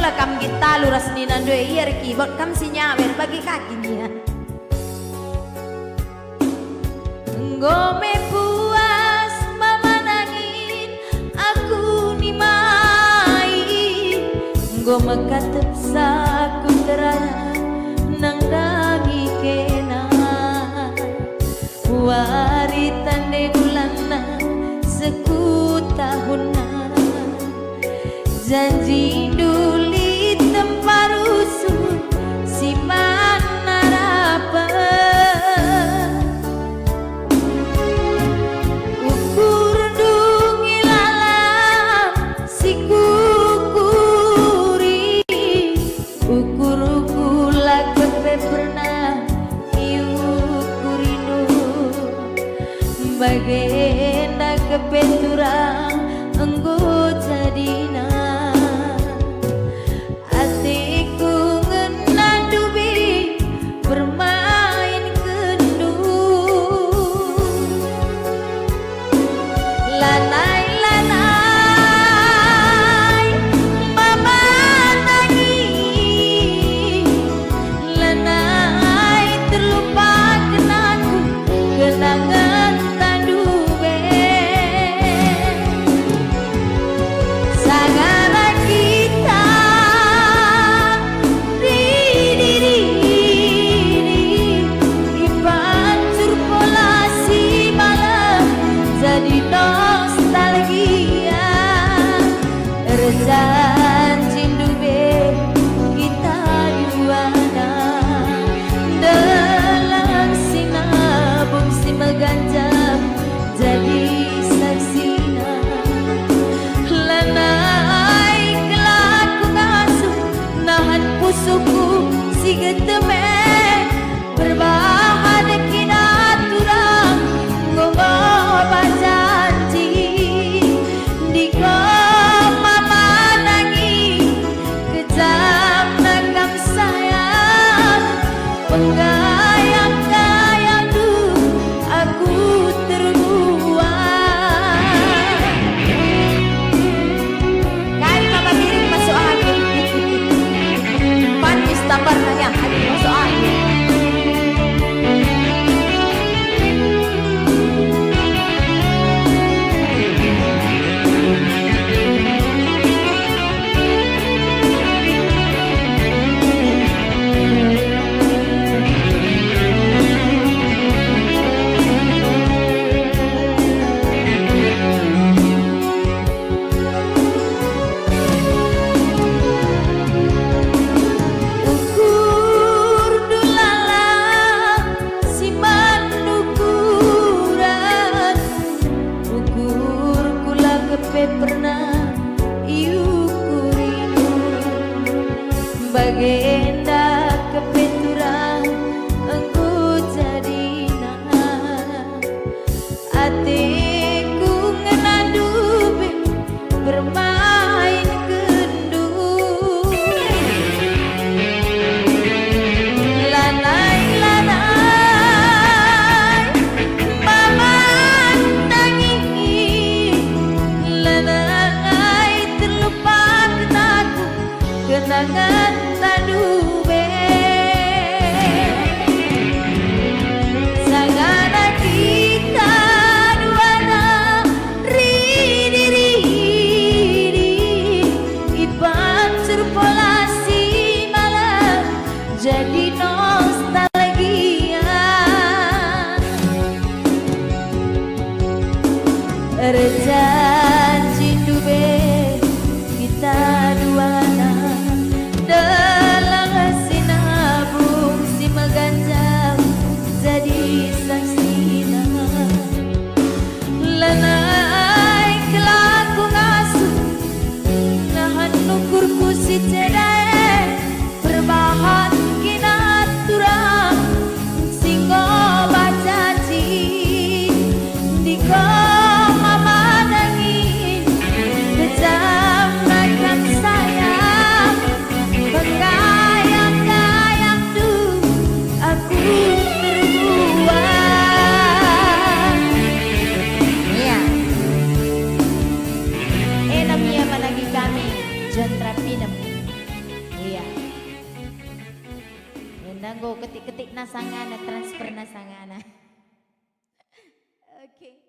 bola kam kita luras ni nando iya keyboard kam si nyawer bagi kakinya. Ngome puas mama nangin aku ni mai. Ngome katep saku teraya nang dangi kena. Wari tande bulana seku tahunna. Janji duli temparusu si mana rapa. Ukur dungi lalam si kukuri. Ukur ukula kepe pernah iukurinu. Bagenda kepe turang enggo jadina. Bagenda kepeturan engku jadina. Atiku ngenadube bermain kendu. Lanai-lanai mama tangi. Lanai terlupakan aku kenangan tadube. Sangana kita duana ridi ipancur polasi malam jadi nostalgia. Rejanji dube kita duana dalam sinabung si meganjang jadi saksina. Lanai kelaku ngasuh nahan nukurku si cedai berbahan kinat turang singgo bacaci di mama nangi. Nanggo ketik-ketik nasangana transfer nasangana. Oke.